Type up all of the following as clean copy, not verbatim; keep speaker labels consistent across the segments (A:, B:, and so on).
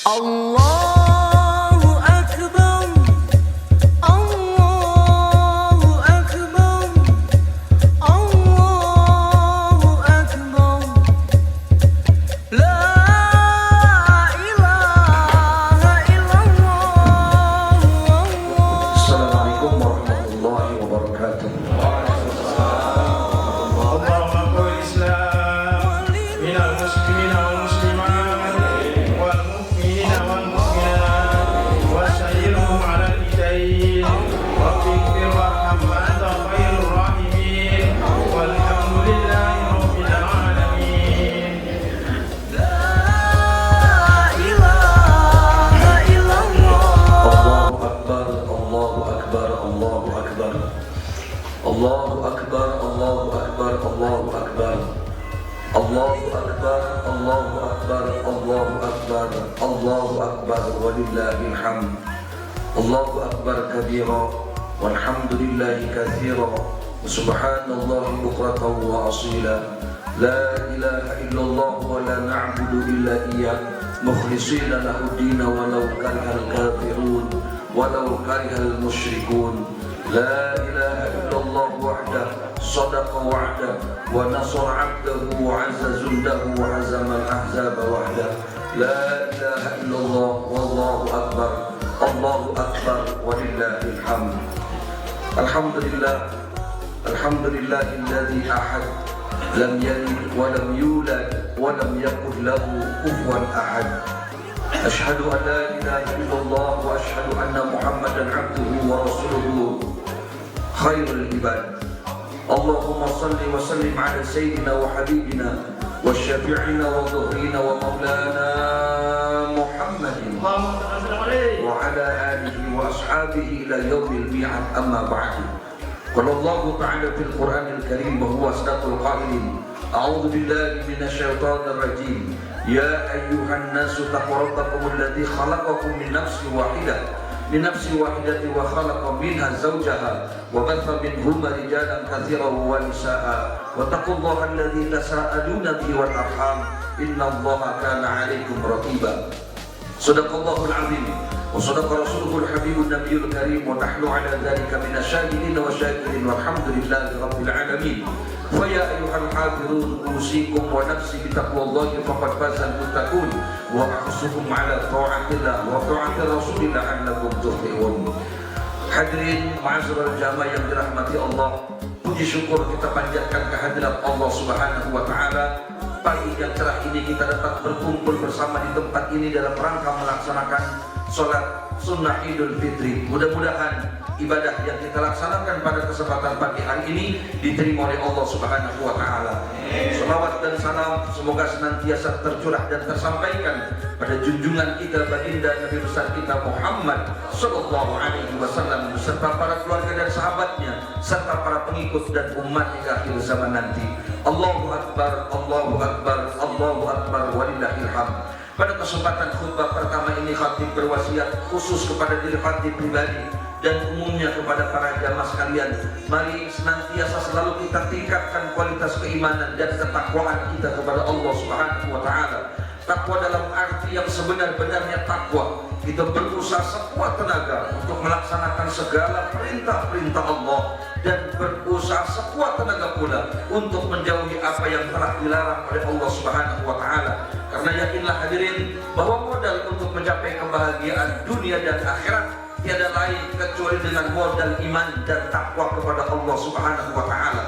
A: Allahu Akbar, Allahu Akbar, Allahu Akbar, La ilaha illallah.
B: Assalamualaikum warahmatullahi wabarakatuh. Allahu Akbar, Allahu Akbar, Allahu Akbar. Allahu Akbar, Allahu Akbar, Allahu Akbar, Allahu Akbar, walillahil hamd. Allahu Akbar kabira, walhamdulillahi katsira, wa subhanallahi bukratan wa asila. La ilaha illallah wa la na'budu illa iyyah, mukhlishina lahu dina walau karihal kafirun, walau karihal musyrikun. La ilaha illallah wahdah, sadaqa wa'dah, wa nasara 'abdahu wa 'azza jundahu wa hazama al-ahzaba wahdah. La ilaha illallah wallahu akbar, Allahu akbar, walillahil hamd. Alhamdulillah, alhamdulillahilladzi ahad, lam yalid wa lam yulad wa lam yakul lahu kufuwan ahad. Ashhadu an la ilaha illallah wa ashhadu anna Muhammadan 'abduhu wa rasuluhu khairul ibad. Allahumma salli wa sallim ala sayyidina wa habibina wa syafi'ina wa dhuhrina wa maulana Muhammadin wa ala alihi wa ashabihi ila yaumil mi'ad, amma ba'du. Qala Allahu ta'ala fil Qur'anil Karim wa huwa asdaqul qailin. A'udzu billahi minasy syaithanir rajim. Ya ayyuhan nasu taqu rabbakum alladzi khalaqakum min nafsin wahidah, من نفس واحدة وخلق منها زوجها وبث منهما رجالا كثيرا ونساء واتقوا الله الذي تساءلون به والأرحام إن الله كان عليكم رقيبا. صدق الله العظيم وصدق رسوله الحبيب النبي الكريم ونحن على ذلك من الشاهدين والشاكرين والحمد لله رب العالمين. فيا أيها الحاضرون أوصيكم ونفسي بتقوى الله فقد فاز المتقون وأحثكم على طاعة الله وطاعة رسول الله لعلكم تفلحون. Hadirin ma'asyiral jamaah yang dirahmati Allah, puji syukur kita panjatkan kehadirat Allah Subhanahu wa taala. Pagi yang cerah ini kita dapat berkumpul bersama di tempat ini dalam rangka melaksanakan sholat sunnah Idul Fitri. Mudah-mudahan ibadah yang kita laksanakan pada kesempatan pagi hari ini diterima oleh Allah Subhanahu wa taala. Salawat dan salam semoga senantiasa tercurah dan tersampaikan pada junjungan kita baginda Nabi besar kita Muhammad sallallahu alaihi wasallam serta para keluarga dan sahabatnya serta para pengikut dan umat hingga akhir zaman nanti. Allahu akbar, Allahu akbar, Allahu akbar, walillahil hamd. Pada kesempatan khutbah pertama ini khatib berwasiat khusus kepada diri khatib pribadi dan umumnya kepada para jamaah sekalian. Mari senantiasa selalu kita tingkatkan kualitas keimanan dan ketakwaan kita kepada Allah Subhanahu wa taala. Takwa dalam arti yang sebenar-benarnya takwa. Kita berusaha sekuat tenaga untuk melaksanakan segala perintah-perintah Allah dan berusaha sekuat tenaga pula untuk menjauhi apa yang telah dilarang oleh Allah Subhanahu wa taala. Karena yakinlah hadirin bahwa modal untuk mencapai kebahagiaan dunia dan akhirat tiada lain kecuali dengan modal iman dan takwa kepada Allah Subhanahu wa taala.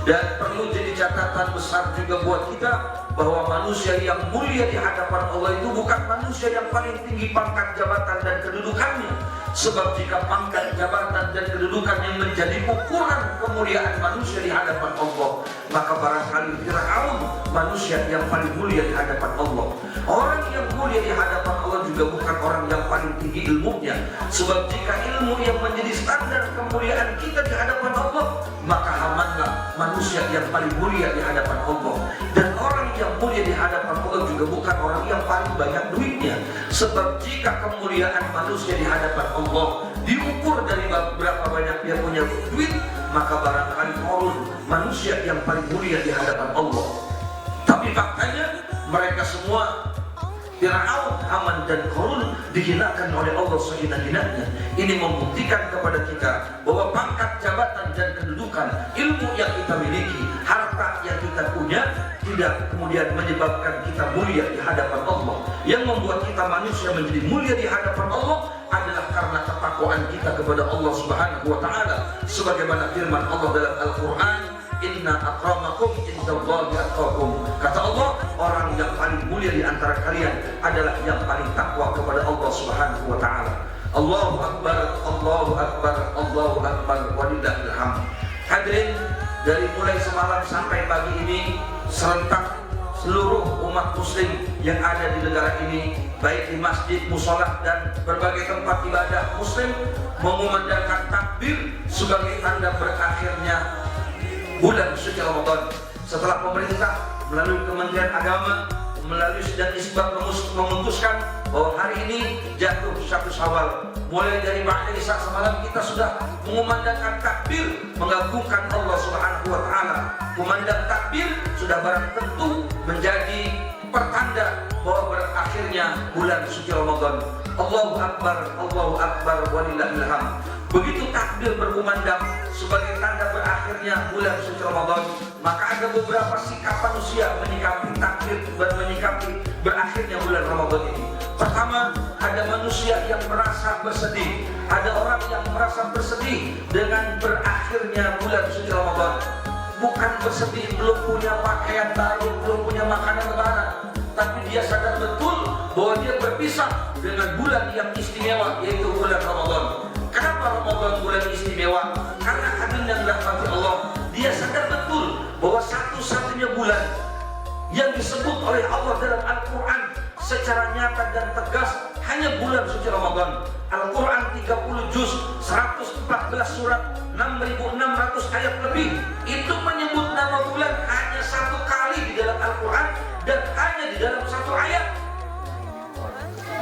B: Dan perlu jadi catatan besar juga buat kita bahwa manusia yang mulia di hadapan Allah itu bukan manusia yang paling tinggi pangkat jabatan dan kedudukannya. Sebab jika pangkat jabatan dan kedudukan yang menjadi ukuran kemuliaan manusia di hadapan Allah, maka barangkali Fir'aun manusia yang paling mulia di hadapan Allah. Orang yang mulia di hadapan Allah juga bukan orang yang paling tinggi ilmunya. Sebab jika ilmu yang menjadi standar kemuliaan kita di hadapan Allah, maka Hamanlah manusia yang paling mulia di hadapan Allah. Dan orang yang mulia di hadapan Allah juga bukan orang yang paling banyak duitnya. Sebab jika kemuliaan manusia di hadapan Allah diukur dari berapa banyak dia punya duit, maka barangkali Qarun manusia yang paling mulia di hadapan Allah. Tapi faktanya mereka semua Fir'aun, Haman dan Qarun dihinakan oleh Allah sehina-hinanya. Ini membuktikan kepada kita bahwa pangkat, jabatan dan kedudukan, ilmu yang kita miliki, harta yang kita punya tidak kemudian menyebabkan kita mulia di hadapan Allah. Yang membuat kita manusia menjadi mulia di hadapan Allah adalah karena ketakwaan kita kepada Allah Subhanahu wa taala. Sebagaimana firman Allah dalam Al-Qur'an, "Inna akramakum indallahi atqakum." Kata Allah, orang yang paling mulia di antara kalian adalah yang paling takwa kepada Allah Subhanahu wa taala. Allahu akbar, Allahu akbar, Allahu akbar, walillahil hamd. Hadirin, dari mulai semalam sampai pagi ini serentak seluruh umat muslim yang ada di negara ini, baik di masjid, mushola dan berbagai tempat ibadah muslim, mengumandangkan takbir sebagai tanda berakhirnya bulan suci Ramadan. Setelah pemerintah melalui Kementerian Agama, melalui Sidang Isbat memutuskan bahwa hari ini jatuh 1 Syawal. Mulai dari ba'da Isya semalam kita sudah mengumandangkan takbir mengagungkan Allah Subhanahu wa taala. Kumandang takbir sudah barang tentu menjadi pertanda bahwa berakhirnya bulan suci Ramadan. Allahu akbar, walillahil hamd. Begitu takbir berkumandang sebagai tanda berakhirnya bulan suci Ramadan, maka ada beberapa sikap manusia menyikapi takbir dan menyikapi berakhirnya bulan Ramadan ini. Pertama, ada manusia yang merasa bersedih. Ada orang yang merasa bersedih dengan berakhirnya bulan suci Ramadan. Bukan bersedih belum punya pakaian baru, belum punya makanan lebaran, tapi dia sadar betul bahwa dia berpisah dengan bulan yang istimewa, yaitu bulan Ramadan. Kenapa Ramadan bulan istimewa? Karena hadirin yang dirahmati Allah, dia sadar betul bahwa satu-satunya bulan yang disebut oleh Allah dalam Al-Quran secara nyata dan tegas hanya bulan suci Ramadan. Al-Quran 30 juz, 114 surat, 6.600 ayat lebih, itu menyebut nama bulan hanya 1 kali di dalam Al-Quran dan hanya di dalam 1 ayat.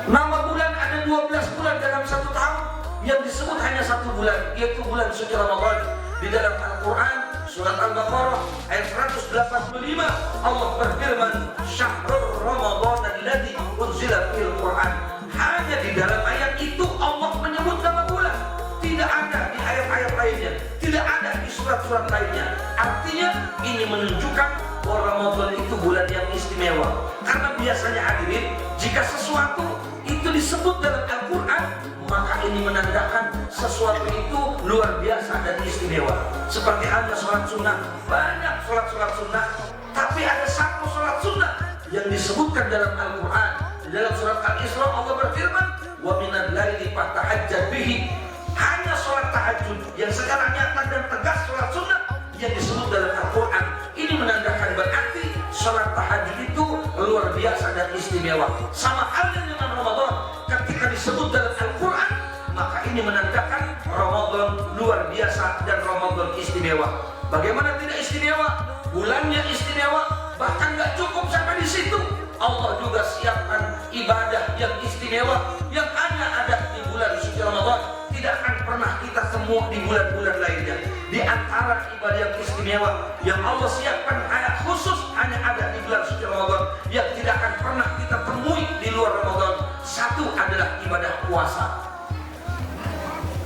B: Nama bulan ada 12 bulan dalam 1 tahun, yang disebut hanya 1 bulan, yaitu bulan suci Ramadan. Di dalam Al-Quran surat Al-Baqarah ayat 185 Allah berfirman, "Syahrul Ramadan alladzi unzila fil Qur'an." Hanya di dalam ayat itu Allah menyebut nama bulan. Tidak ada di ayat-ayat lainnya, tidak ada di surat-surat lainnya. Artinya ini menunjukkan bahwa Ramadan itu bulan yang istimewa. Karena biasanya hadirin, jika sesuatu itu disebut dalam Al-Quran, maka ini menandakan sesuatu itu luar biasa dan istimewa. Seperti halnya sholat sunnah, banyak sholat sunnah, tapi ada satu sholat sunnah yang disebutkan dalam Al-Quran. Di dalam surat Al-Isra Allah berfirman, "Wa minal laili fatahajjad bihi." Hanya sholat tahajud yang secara nyata dan tegas sholat sunnah yang disebut dalam Al-Quran. Ini menandakan berarti sholat tahajud itu luar biasa dan istimewa. Sama halnya dengan Ramadan, ketika disebut dalam Al-Quran, maka ini menandakan Ramadan luar biasa dan Ramadan istimewa. Bagaimana tidak istimewa? Bulannya istimewa, bahkan gak cukup sampai di situ. Allah juga siapkan ibadah yang istimewa yang hanya ada di bulan suci Ramadan, tidak akan pernah kita temui di bulan-bulan lainnya. Di antara ibadah yang istimewa yang Allah siapkan ayat khusus hanya ada di bulan suci Ramadan, yang tidak akan pernah kita temui di luar Ramadan. Satu adalah ibadah puasa.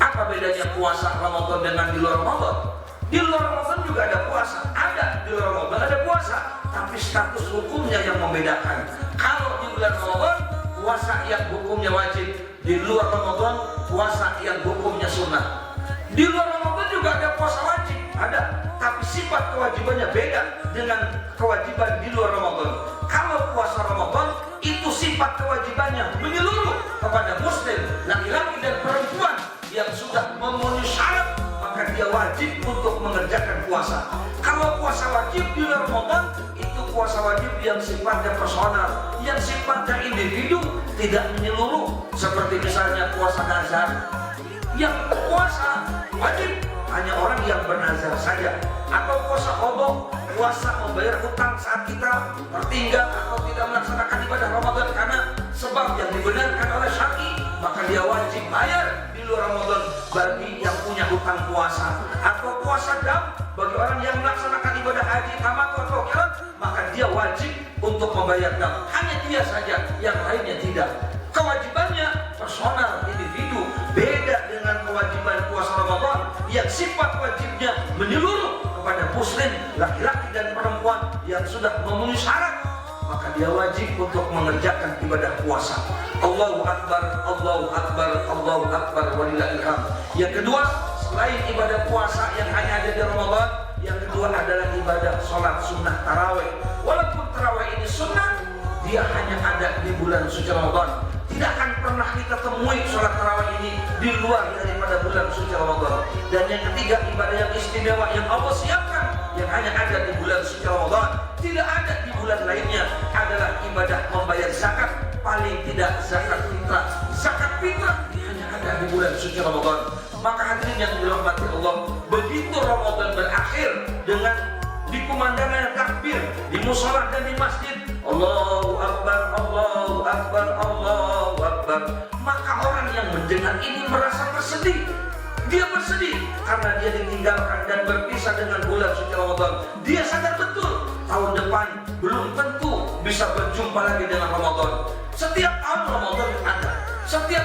B: Apa bedanya puasa Ramadan dengan di luar Ramadan? Di luar Ramadan juga ada puasa, ada di luar Ramadan ada puasa, tapi status hukumnya yang membedakan. Kalau di bulan Ramadan puasa yang hukumnya wajib, di luar Ramadan puasa yang hukumnya sunnah. Di luar Ramadan juga ada puasa wajib, ada, tapi sifat kewajibannya beda dengan kewajiban di luar Ramadan. Kalau puasa Ramadan itu sifat kewajibannya menyeluruh kepada muslim, laki-laki dan perempuan yang sudah memenuhi syarat, maka dia wajib untuk mengerjakan puasa. Kalau puasa wajib di luar Ramadan, itu puasa wajib yang sifatnya personal, yang sifatnya individu, tidak menyeluruh. Seperti misalnya puasa nazar, yang puasa wajib hanya orang yang bernazar saja. Atau puasa qadha, puasa membayar hutang saat kita tertinggal atau tidak melaksanakan ibadah Ramadan karena sebab yang dibenarkan oleh syar'i, maka dia wajib bayar di luar Ramadan bagi yang punya hutang puasa. Atau puasa dam bagi orang yang melaksanakan ibadah haji tamattu atau qiran, maka dia wajib untuk untuk membayar dam. Hanya dia saja, yang lainnya tidak. Kewajibannya personal, individu, beda dengan kewajiban puasa Ramadan yang sifat wajibnya menyeluruh kepada muslim, laki-laki dan perempuan yang sudah memenuhi syarat, maka dia wajib untuk mengerjakan ibadah puasa. Allahu Akbar, Allahu Akbar, Allahu Akbar, walillahil hamd. Yang kedua, selain ibadah puasa yang hanya ada di Ramadan, yang kedua adalah ibadah sholat sunnah taraweh. Walaupun taraweh ini sunnah, dia hanya ada di bulan suci Ramadan. Tidak akan pernah kita temui sholat tarawih ini di luar daripada bulan suci Ramadan. Dan yang ketiga, ibadah yang istimewa yang Allah siapkan yang hanya ada di bulan suci Ramadan, tidak ada di bulan lainnya, adalah ibadah membayar zakat. Paling tidak zakat fitrah. Zakat fitrah hanya ada di bulan suci Ramadan. Maka hadirin yang dirahmati Allah, begitu Ramadan berakhir dengan dikumandangkan takbir di mushola dan di masjid, Allahu Akbar, Allahu Akbar, Allahu Akbar, maka orang yang mendengar ini merasa bersedih. Dia bersedih karena dia ditinggalkan dan berpisah dengan bulan suci Ramadan. Dia sadar betul tahun depan belum tentu bisa berjumpa lagi dengan Ramadan. Setiap tahun Ramadan ada, setiap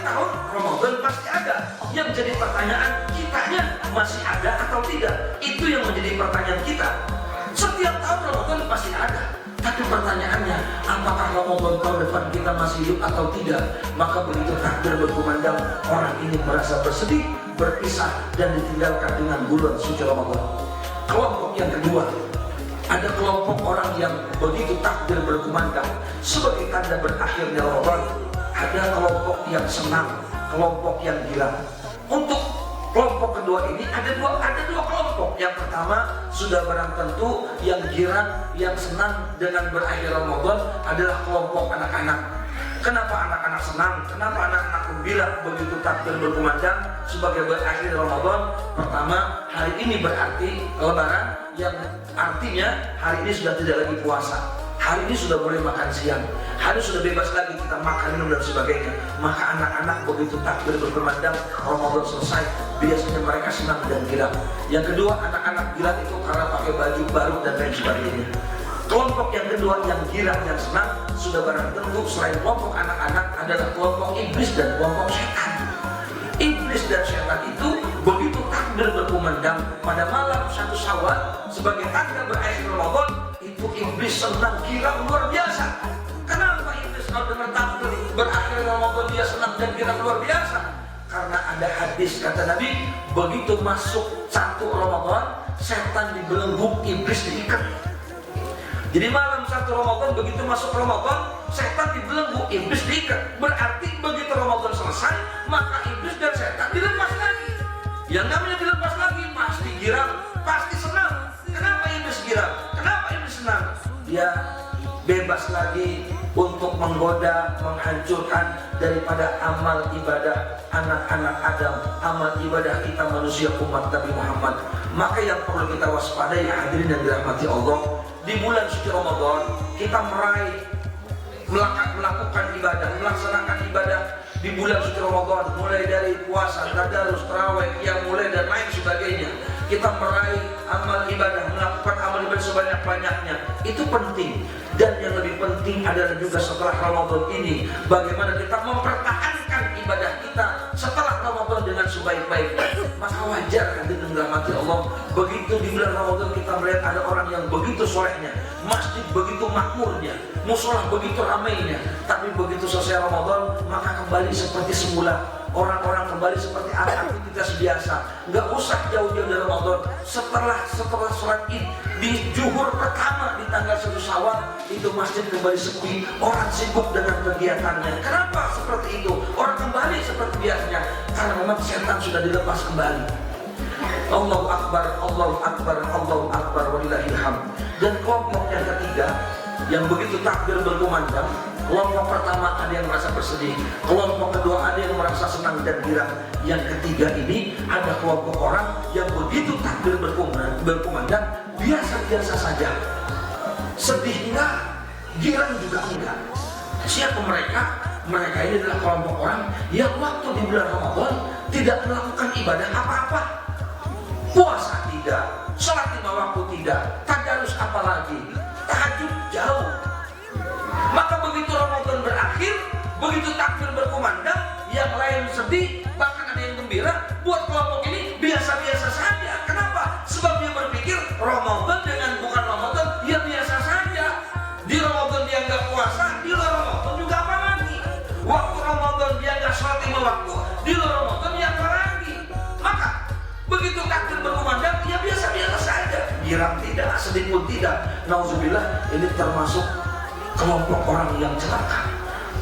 B: tahun Ramadan pasti ada. Yang jadi pertanyaan, kitanya masih ada atau tidak? Itu yang menjadi pertanyaan kita. Setiap tahun Ramadan pasti ada, tapi pertanyaannya, apakah Ramadan tahun depan kita masih hidup atau tidak? Maka begitu takbir berkumandang, orang ini merasa bersedih, berpisah, dan ditinggalkan dengan bulan suci Ramadan. Kelompok yang kedua, ada kelompok orang yang begitu takbir berkumandang sebagai tanda berakhirnya Ramadan. Ada kelompok yang senang, kelompok yang gila. Untuk kelompok kedua ini ada dua kelompok. Yang pertama sudah barang tentu yang girang, yang senang dengan berakhir Ramadan adalah kelompok anak-anak. Kenapa anak-anak senang? Kenapa anak-anak gembira begitu takbir berkumandang sebagai berakhir Ramadan? Pertama, hari ini berarti Lebaran, yang artinya hari ini sudah tidak lagi puasa. Hari ini sudah boleh makan siang, hari sudah bebas lagi kita makan, minum dan sebagainya. Maka anak-anak begitu takbir berkumandang Ramadan selesai, biasanya mereka senang dan girang. Yang kedua, anak-anak girang itu karena pakai baju baru dan lain sebagainya. Kelompok yang kedua yang girang, yang senang, sudah barang tentu selain kelompok anak-anak adalah kelompok iblis dan kelompok setan. Iblis dan setan itu begitu takbir berkumandang pada malam 1 Syawal sebagai tanda berakhir Ramadan, itu iblis senang girang luar biasa. Kenapa iblis kalau dengar takbir berakhir Ramadan dia senang dan girang luar biasa? Karena ada hadis kata Nabi, begitu masuk 1 Ramadan, setan dibelenggu, iblis diikat. Jadi malam 1 Ramadan begitu masuk Ramadan, setan dibelenggu, iblis diikat. Berarti begitu Ramadan selesai, maka iblis dan setan dilepas lagi. Yang namanya dilepas lagi pasti girang, pasti senang. Kenapa iblis girang? Kenapa iblis senang? Dia bebas lagi untuk menggoda, menghancurkan daripada amal ibadah anak-anak Adam, amal ibadah kita manusia umat Nabi Muhammad. Maka yang perlu kita waspadai, hadirin yang dirahmati Allah, di bulan suci Ramadan kita melakukan ibadah, melaksanakan ibadah di bulan suci Ramadan, mulai dari puasa, tadarus, tarawih, yang mulai dan lain sebagainya. Kita meraih amal ibadah, melakukan amal ibadah sebanyak-banyaknya, itu penting. Dan yang lebih penting adalah juga setelah Ramadan ini, bagaimana kita mempertahankan ibadah kita setelah Ramadan dengan sebaik-baiknya. Maka wajar kan dengan dirahmati Allah, begitu di bulan Ramadan kita melihat ada orang yang begitu solehnya, masjid begitu makmurnya, musola begitu ramainya, tapi begitu selesai Ramadan maka kembali seperti semula. Orang-orang kembali seperti aktivitas biasa. Nggak usah jauh-jauh dari Ramadan. Setelah sholat Id di zuhur pertama di tanggal 1 Syawal, itu masjid kembali sepi, orang sibuk dengan kegiatannya. Kenapa seperti itu? Orang kembali seperti biasanya karena memang setan sudah dilepas kembali. Allahu Akbar, Allahu Akbar, Allahu Akbar, walillahil hamd. Dan kelompok yang ketiga yang begitu takbir berkumandang, kelompok pertama ada yang merasa bersedih, kelompok kedua ada yang merasa senang dan girang. Yang ketiga ini ada kelompok orang yang begitu takbir berkumandang biasa-biasa saja, sedih enggak, girang juga enggak. Siapa mereka? Mereka ini adalah kelompok orang yang waktu di bulan Ramadan tidak melakukan ibadah apa-apa. Puasa tidak, sholat 5 waktu tidak, tadarus apalagi, tahajud jauh. Maka begitu Ramadan berakhir, begitu takbir berkumandang, yang lain sedih, bahkan ada yang gembira. Buat kelompok ini biasa-biasa saja. Kenapa? Sebab dia berpikir Ramadan dengan bukan Ramadan, ya biasa saja. Di Ramadan dia nggak puasa, di luar Ramadan juga apa lagi? Waktu Ramadan dia nggak sholat 5 waktu, di luar Ramadan dia apa lagi? Maka begitu takbir berkumandang, ya biasa-biasa saja. Girang tidak, sedih pun tidak. Nauzubillah, ini termasuk kelompok orang yang celaka.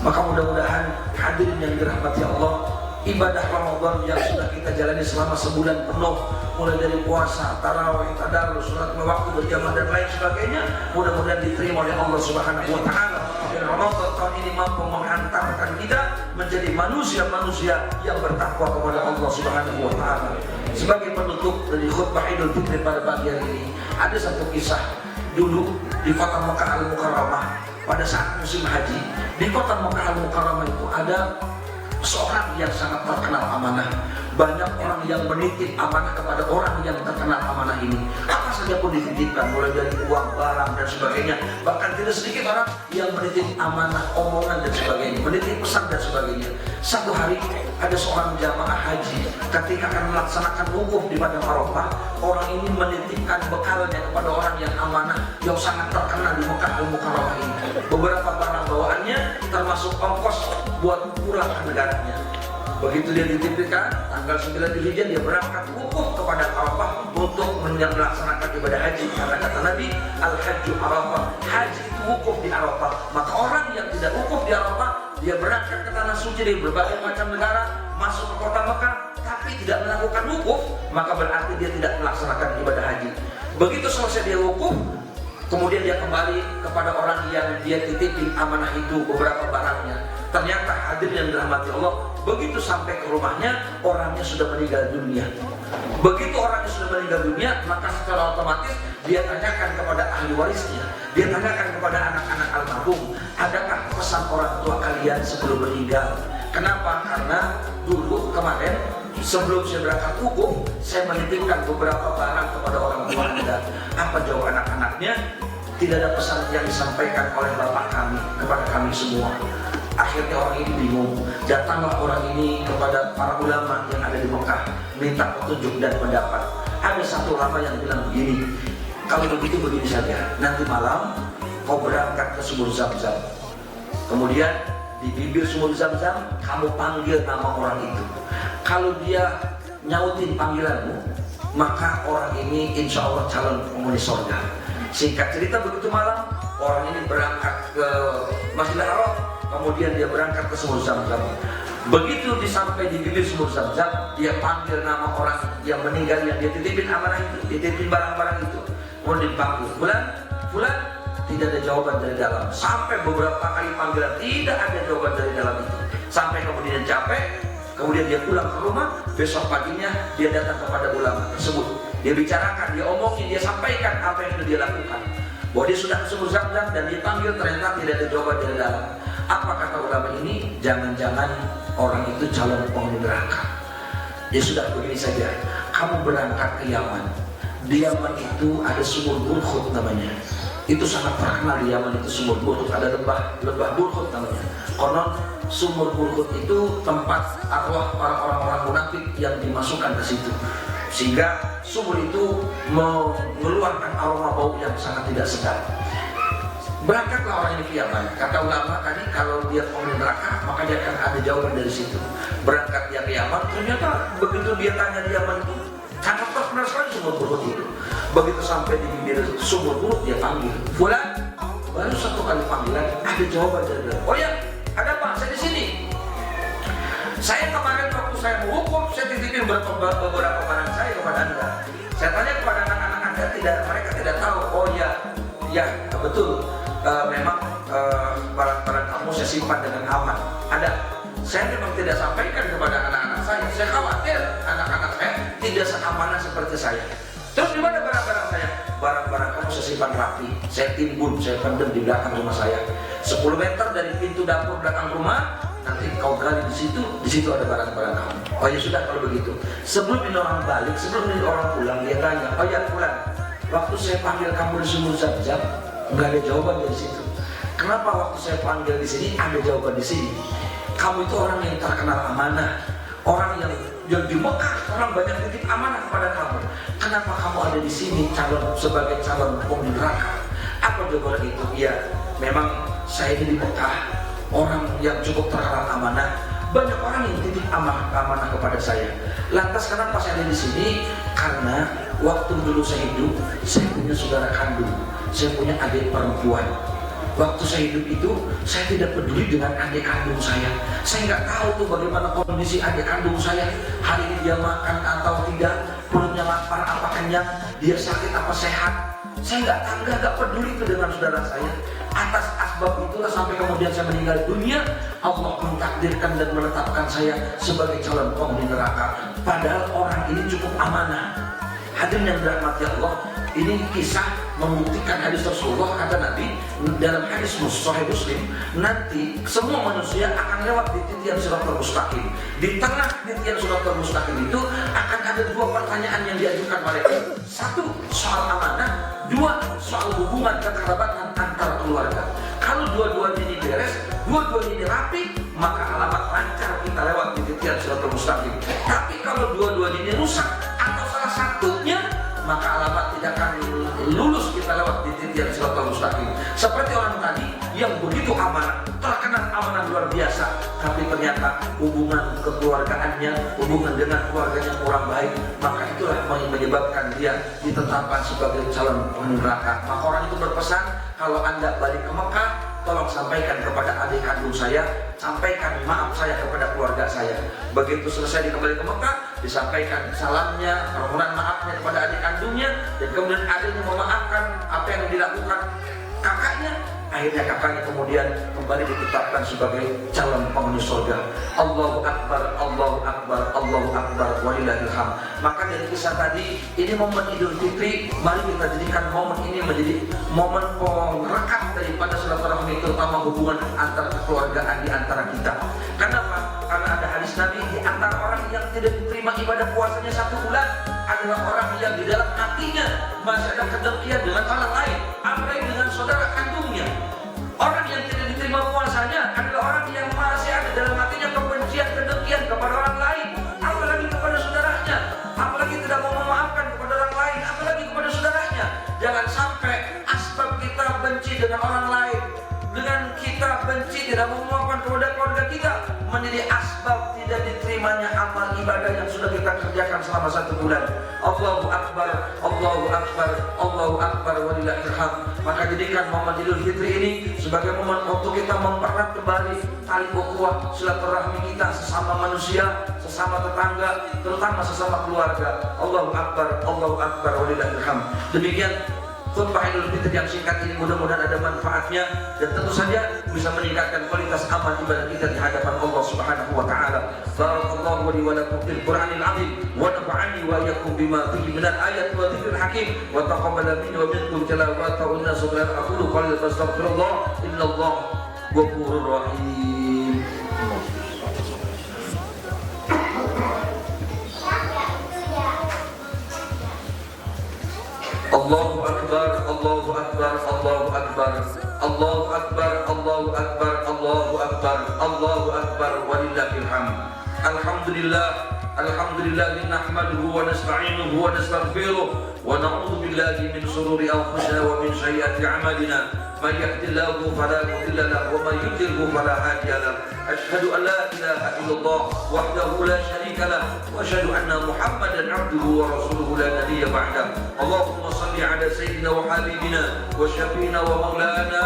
B: Maka mudah-mudahan hadirin yang dirahmati Allah, ibadah Ramadan yang sudah kita jalani selama sebulan penuh, mulai dari puasa, tarawih, tadarus, sholat waktu berjamaah dan lain sebagainya, mudah-mudahan diterima oleh Allah Subhanahu wa taala. Dan Ramadan tahun ini mampu menghantarkan kita menjadi manusia-manusia yang bertakwa kepada Allah Subhanahu wa taala. Sebagai penutup dari khutbah Idul Fitri pada pagi hari ini, ada satu kisah dulu di kota Mekah Al-Mukarramah pada saat musim haji. Di kota Mekah Al-Mukarramah itu ada seorang yang sangat terkenal amanah. Banyak orang yang menitip amanah kepada orang yang terkenal amanah ini. Apa saja pun dititipkan, mulai dari uang, barang dan sebagainya. Bahkan tidak sedikit orang yang menitip amanah omongan dan sebagainya, menitip pesan dan sebagainya. Satu hari ada seorang jamaah haji ketika akan melaksanakan wukuf di padang Arafah, orang ini menitipkan bekalnya kepada orang yang amanah yang sangat terkenal di Mekah Al-Mukarramah ini. Beberapa barang bawaannya termasuk ongkos buat pulang ke negaranya. Begitu dia dititipkan, tanggal 9 Dzulhijjah dia berangkat wukuf kepada Arafah untuk melaksanakan ibadah haji. Karena kata Nabi, al-hajju Arafah, haji itu wukuf di Arafah. Maka orang yang tidak wukuf di Arafah, dia berangkat ke tanah suci dari berbagai macam negara, masuk ke kota Mekah, tapi tidak melakukan wukuf, maka berarti dia tidak melaksanakan ibadah haji. Begitu selesai dia wukuf, kemudian dia kembali kepada orang yang dia titipin amanah itu beberapa barangnya. Ternyata hadir yang dirahmati Allah, begitu sampai ke rumahnya, orangnya sudah meninggal dunia. Begitu orangnya sudah meninggal dunia, maka secara otomatis dia tanyakan kepada ahli warisnya, dia tanyakan kepada anak-anak almarhum, adakah pesan orang tua kalian sebelum meninggal? Kenapa? Karena dulu kemarin sebelum saya berangkat wukuf, saya menitipkan beberapa barang kepada orang tua Anda. Apa jawab anak-anaknya? Tidak ada pesan yang disampaikan oleh bapak kami kepada kami semua. Akhirnya orang ini bingung. Datanglah orang ini kepada para ulama yang ada di Mekah, minta petunjuk dan pendapat. Ada satu ulama yang bilang begini, kalau begitu begini saja, nanti malam kau berangkat ke sumur Zam-Zam. Kemudian di bibir sumur Zam-Zam kamu panggil nama orang itu. Kalau dia nyautin panggilanmu, maka orang ini insya Allah calon penghuni surga. Singkat cerita, begitu malam orang ini berangkat ke Masjidil Haram, kemudian dia berangkat ke sumur Zam-Zam. Begitu disampai di bibir sumur Zam-Zam, dia panggil nama orang yang meninggal yang dia titipin amanah itu, dititipin barang-barang itu. Kemudian dipanggil, Fulan, Fulan, tidak ada jawaban dari dalam. Sampai beberapa kali panggilan tidak ada jawaban dari dalam itu. Sampai kemudian capek, kemudian dia pulang ke rumah. Besok paginya dia datang kepada ulama tersebut. Dia bicarakan, dia omongin, dia sampaikan apa yang sudah dia lakukan. Bahwa dia sudah ke sumur Zam-Zam dan dipanggil, ternyata tidak ada jawaban dari dalam. Apa kata ulama ini? Jangan-jangan orang itu calon penghuni neraka. Ya sudah, begini saja. Kamu berangkat ke Yaman. Di Yaman itu ada sumur Burkhut namanya. Itu sangat terkenal di Yaman, itu sumur Burkhut. Ada lembah Burkhut namanya. Konon sumur Burkhut itu tempat arwah orang-orang munafik yang dimasukkan ke situ. Sehingga sumur itu mengeluarkan aroma bau yang sangat tidak sedap. Berangkatlah orang ini ke Yaman. Kata ulama tadi, kalau dia penghuni neraka, maka dia akan ada jawaban dari situ. Berangkat dia ke Yaman, ternyata begitu dia tanya di Yaman itu, sangat terkenal sekali sumur Burkhut itu. Begitu sampai di bibir sumur Burkhut, dia panggil, Fulan. Baru satu kali panggilan, ada jawaban dari dia. Oh ya, ada apa? Saya di sini. Saya kemarin waktu saya mau wukuf, saya titipin beberapa barang saya kepada Anda. Saya tanya kepada anak-anak Anda, mereka tidak tahu. Oh ya betul. Memang barang-barang kamu saya simpan dengan aman. Ada. Saya memang tidak sampaikan kepada anak-anak saya. Saya khawatir anak-anak saya tidak seamanah seperti saya. Terus di mana barang-barang saya? Barang-barang kamu saya simpan rapi. Saya timbun, saya pendam di belakang rumah saya. 10 meter dari pintu dapur belakang rumah. Nanti kau gali di situ ada barang-barang kamu. Oh ya sudah kalau begitu. Sebelum ini orang balik, sebelum ini orang pulang, dia tanya, oh ya Fulan, waktu saya panggil kamu di sumur Zam-Zam,
C: Nggak ada jawaban dari situ. Kenapa waktu saya panggil di sini ada jawaban di sini? Kamu itu orang yang terkenal amanah, orang yang di Mekah orang banyak titip amanah kepada kamu. Kenapa kamu ada di sini sebagai calon penghuni neraka? Apa jawaban itu? Ya, memang saya ini di Mekah orang yang cukup terkenal amanah. Banyak orang yang titip amanah kepada saya. Lantas kenapa saya ada di sini? Karena waktu dulu saya hidup, saya punya saudara kandung, saya punya adik perempuan. Waktu saya hidup itu, saya tidak peduli dengan adik kandung saya. Saya nggak tahu tuh bagaimana kondisi adik kandung saya. Hari ini dia makan atau tidak, perutnya lapar apa kenyang, dia sakit apa sehat. Saya nggak peduli itu dengan saudara saya. Atas asbab itulah sampai kemudian saya meninggal dunia, Allah mentakdirkan dan menetapkan saya sebagai calon penghuni neraka. Padahal orang ini cukup amanah. Hadirin yang dirahmati Allah, ini kisah membuktikan hadis Rasulullah, kata Nabi dalam hadis Sahih Muslim, nanti semua manusia akan lewat di titian Shiratal Mustaqim. Di tengah titian Shiratal Mustaqim itu akan ada dua pertanyaan yang diajukan malaikat. Satu, soal amanah. Dua, soal hubungan kekerabatan antar keluarga. Kalau dua-duanya ini beres, dua-duanya ini rapi, maka alamat lancar kita lewat di titian Shiratal Mustaqim. Tapi kalau dua-duanya ini rusak atau salah satunya, maka alamat tidak akan lulus kita lewat di titian Shiratal Mustaqim. Seperti orang tadi yang begitu amanah, terkenal amanah luar biasa, tapi ternyata hubungan kekeluargaannya, hubungan dengan keluarganya kurang baik, maka itulah yang menyebabkan dia ditetapkan sebagai calon penghuni neraka. Maka orang itu berpesan, kalau Anda balik ke Mekah, tolong sampaikan kepada adik kandung saya, sampaikan maaf saya kepada keluarga saya. Begitu selesai kembali ke Mekah, disampaikan salamnya, permohonan maafnya kepada adik kandungnya, dan kemudian adiknya memaafkan apa yang dilakukan kakaknya. Akhirnya kakaknya kemudian kembali ditetapkan sebagai calon penghuni surga. Allahu Akbar, Allahu Akbar, Allahu Akbar, walillahil hamd. Maka dari kisah tadi, ini momen Idul Fitri, mari kita jadikan momen ini menjadi momen pengrekat daripada silaturahmi, terutama hubungan antar kekeluargaan di antara kita. Kenapa? Karena ada hadis Nabi, di antara orang yang tidak diterima ibadah puasanya 1 bulan adalah orang yang di dalam hatinya masih ada kedengkian dengan orang lain, apalagi dengan saudara kandungnya. Orang yang tidak diterima puasanya adalah orang yang masih ada dalam hatinya kebencian, kedengkian kepada orang lain, apalagi kepada saudaranya, apalagi tidak mau memaafkan kepada orang lain, apalagi kepada saudaranya. Jangan sampai asbab kita benci dengan orang lain, dengan kita benci tidak mau memaafkan kepada keluarga kita, menjadi asbab tidak diterimanya amal ibadah yang sudah kita kerjakan selama 1 bulan. Allahu Akbar, Allahu Akbar, Allahu Akbar, walillahil hamd. Maka jadikan momen Idul Fitri ini sebagai momen untuk kita mempererat kembali tali ukhuwah silaturahmi kita sesama manusia, sesama tetangga, terutama sesama keluarga. Allahu Akbar, Allahu Akbar, walillahil hamd. Demikian khutbah Idul Fitri yang singkat ini, mudah-mudahan ada manfaatnya dan tentu saja bisa meningkatkan kualitas amal ibadah kita di hadapan Allah Subhanahu wa taala. Barakallahu li wa lakum fil Qur'anil 'azim wa nafa'ani wa iyyakum bima fihi minal ayati wa dzikril hakim wa taqabbala minni wa minkum tilawatahu inna subhanahu aqulu qawli fastaghfirullah innallaha ghafurur rahim. Allahu Akbar, Allahu Akbar, Allahu Akbar, Allahu Akbar, Allahu Akbar, Allahu Akbar, Allahu Akbar, walillahil hamd. Alhamdulillah, alhamdulillah nahmaduhu wa nasta'inuhu wa nastaghfiruh wa na'udzu billahi min shururi anfusina wa min sayyiati a'malina. Man yahdihillahu fala mudilla lahu wa man yudlilhu fala hadiya lahu. Asyhadu an la ilaha illallah wahdahu la syarika lahu wa asyhadu anna Muhammadan 'abduhu wa rasuluhu la nabiyya ba'dahu. Allahumma shalli 'ala sayyidina wa habibina wa syafiina wa maulana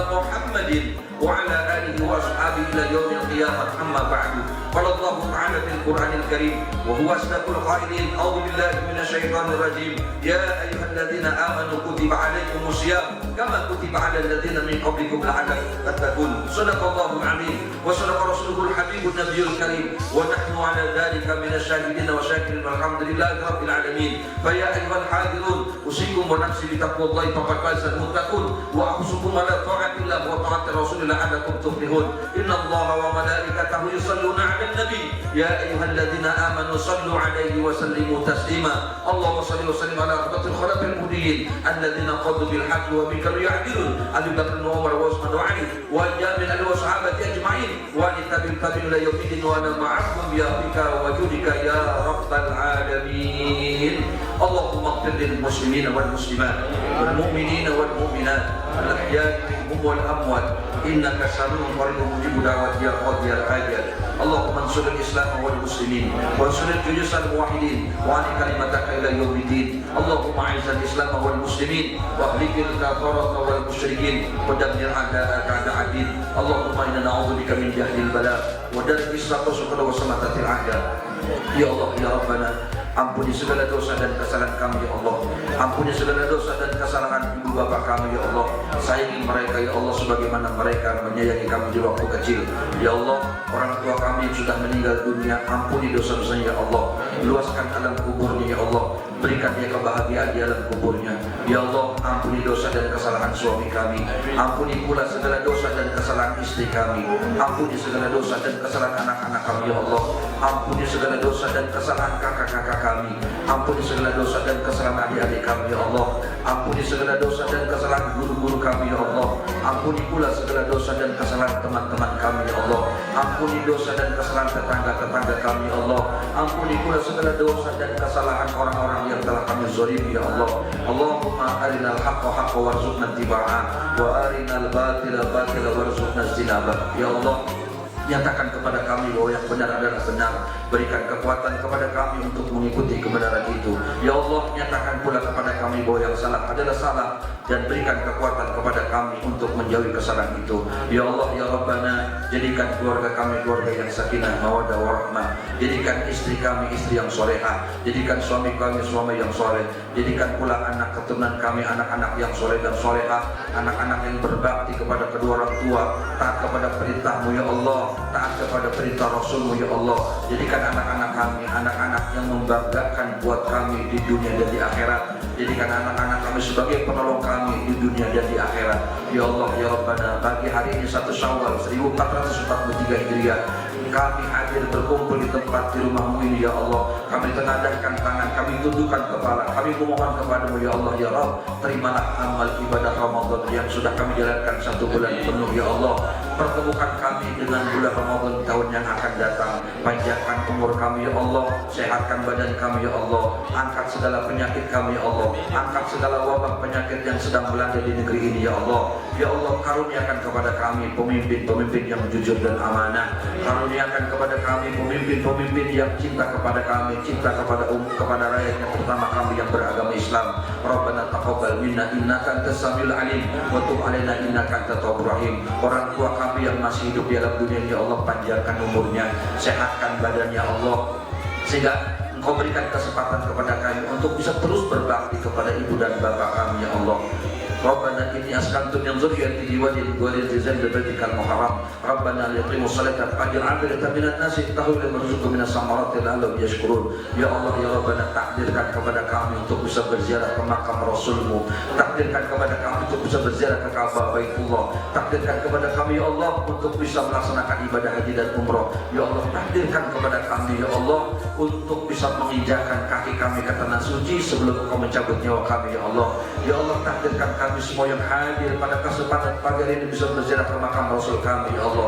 C: Muhammadin wa 'ala alihi wa ashabihi ila yaumil qiyamah, amma ba'du. Qala Allah ta'ala fil Qur'anil Karim wa huwa asdaqul qailin. A'udzu billahi minasyaitonir rajim. Ya ayyuhalladzina amanu kutiba 'alaikumus syiyam kama kutiba
B: على الذين من قبلكم لعلكم تتقون صدق الله العظيم وصدق رسوله الحبيب النبي الكريم ونحن على ذلك من الشاهدين والشاكرين والحمد لله رب العالمين فيا أيها الحاضرون أوصيكم ونفسي بتقوى الله فقد فاز المتقون وأحثكم على طاعة الله وطاعة رسول الله لعلكم تفلحون إن الله وملائكته يصلون على النبي يا أيها الذين آمنوا صلوا عليه وسلموا تسليما اللهم صل وسلم على أفضل الخلق المهديين الذين قضوا بالحق وبك يعدلون أبي بكر وعمر وعثمان وعلي والجامع والصحابة أجمعين ولتابعين إلى يوم الدين وأنا معكم بك وجودك يا رب العالمين اللهم اغفر للمسلمين والمسلمات والمؤمنين والمؤمنات الأحياء منهم والأموات إنك سميع قريب مجيب دعوات يا قاضي الحاجات اللهم انصر الإسلام والمسلمين وانصر الجيوش الموحدين وعلي كلمتك إلى يوم الدين اللهم أعز الإسلام والمسلمين واهلك الكفرة والمشركين ودمر أعداءك أعداء الدين اللهم إنا نعوذ بك من جهل البلاء ودرك السقط وسمطة الأعداء يا الله يا ربنا ampuni segala dosa dan kesalahan kami ya Allah. Ampuni segala dosa dan kesalahan ibu bapak kami ya Allah. Sayangi mereka ya Allah sebagaimana mereka menyayangi kami di waktu kecil. Ya Allah, orang tua kami yang sudah meninggal dunia, ampuni dosa-dosanya ya Allah. Luaskan alam kuburnya ya Allah. Berikan dia kebahagiaan di alam kuburnya. Ya Allah, ampuni dosa dan kesalahan suami kami. Ampuni pula segala dosa dan kesalahan istri kami. Ampuni segala dosa dan kesalahan anak-anak kami ya Allah. Ampuni segala dosa dan kesalahan kakak-kakak kami. Ampuni segala dosa dan kesalahan adik-adik kami ya Allah. Ampuni segala dosa dan kesalahan guru-guru kami ya Allah. Ampuni pula segala dosa dan kesalahan teman-teman kami ya Allah. Ampuni dosa dan kesalahan tetangga-tetangga kami ya Allah. Ampuni pula segala dosa dan kesalahan orang-orang yang telah kami zalimi ya Allah. Allahumma arinal haqqa haqqa warzuqna ittiba'ah wa arinal batila batila warzuqna ijtinabah. Ya Allah, nyatakan kepada kami bahwa yang benar adalah benar. Berikan kekuatan kepada kami untuk mengikuti kebenaran itu. Ya Allah, nyatakan pula kepada kami bahwa yang salah adalah salah, dan berikan kekuatan kepada kami untuk menjauhi kesalahan itu. Ya Allah, ya Rabbana, jadikan keluarga kami keluarga yang sakinah, mawaddah, warahmah. Jadikan istri kami istri yang solehah. Jadikan suami kami suami yang soleh. Jadikan pula anak keturunan kami anak-anak yang soleh dan solehah. Anak-anak yang berbakti kepada kedua orang tua, taat kepada perintah-Mu ya Allah, taat kepada perintah Rasul-Mu ya Allah. Jadikan anak-anak kami anak-anak yang membanggakan buat kami di dunia dan di akhirat. Jadikan anak-anak kami sebagai penolong kami di dunia dan di akhirat. Ya Allah ya Rabbana, pagi hari ini 1 Syawal 1443 Hijriah, kami hadir berkumpul di tempat di rumah-Mu ini ya Allah. Kami tengadahkan tangan, kami tundukkan kepala, kami memohon kepada-Mu ya Allah ya Rabb. Terimalah amal ibadah Ramadan yang sudah kami jalankan 1 bulan penuh ya Allah. Pertemukan kami dengan bulan Ramadan tahun yang akan datang. Panjangkan umur kami ya Allah, sehatkan badan kami ya Allah. Angkat segala penyakit kami ya Allah. Angkat segala wabah penyakit yang sedang melanda di negeri ini ya Allah. Ya Allah, karuniakan kepada kami pemimpin-pemimpin yang jujur dan amanah. Karuniakan kepada kami pemimpin-pemimpin yang cinta kepada kami, cinta kepada rakyatnya, terutama kami yang beragama Islam. Rabbana taqabbal minna innaka antas samiul alim wa tub alaina innaka antat tawwabur rahim. Orang tua kami yang masih hidup di alam dunia ya Allah, panjangkan umurnya, sehatkan badannya Allah, sehingga Engkau berikan kesempatan kepada kami untuk bisa terus berbakti kepada ibu dan bapak kami ya Allah. Rabbana inni askantu min dzurriyyati biwadin ghairi dzi zar'in baitikal muharram. Rabbana liqimus salata faj'al 'afiyatan minan nasi tahwil marzuqhum minas samarati la'allahum yashkurun. Ya Allah ya Rabbana, takdirkan kepada kami untuk bisa berziarah ke makam Rasul-Mu. Takdirkan kepada kami untuk bisa berziarah ke Ka'bah Baitullah. Takdirkan kepada kami ya Allah untuk bisa melaksanakan ibadah haji dan umrah. Ya Allah, takdirkan kepada kami ya Allah untuk bisa menginjakkan kaki kami ke tanah suci sebelum Engkau mencabut nyawa kami ya Allah. Ya Allah, takdirkan kami semua yang hadir pada kesempatan pagi hari ini bisa berziarah ke makam Rasul kami ya Allah.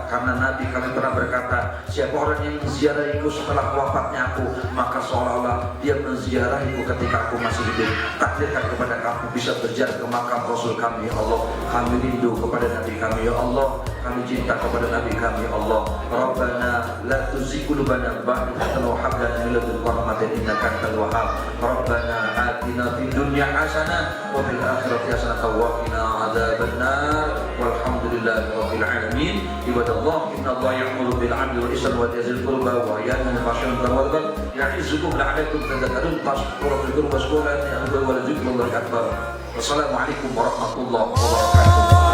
B: Karena Nabi kami pernah berkata, siapa orang yang menziarahiku setelah wafatnya aku, maka seolah-olah dia menziarahiku ketika aku masih hidup. Takdirkan kepada kami bisa berziarah ke makam Rasul kami ya Allah. Kami rindu kepada Nabi kami ya Allah. Kami cinta kepada Nabi kami ya Allah. Rabbana la tuzigh qulubana ba'da idh hadaytana wa hab lana min ladunka rahmatan innaka antal wahhab. Rabbana atina fid dunya hasanah wa fil akhirati hasanah wa qina adzabannar. Walhamdulillahi rabbil alamin. Amin. Ibadallah, innallaha ya'muru bil 'adli wal ihsani wa ita'i dzil qurba wa yanha 'anil fahsya'i wal munkari wal baghi ya'izukum la'allakum tadhakkarun. Fadhkurullah dzikran katsiran wa dzikrullahi akbar. Wassalamualaikum warahmatullahi wabarakatuh.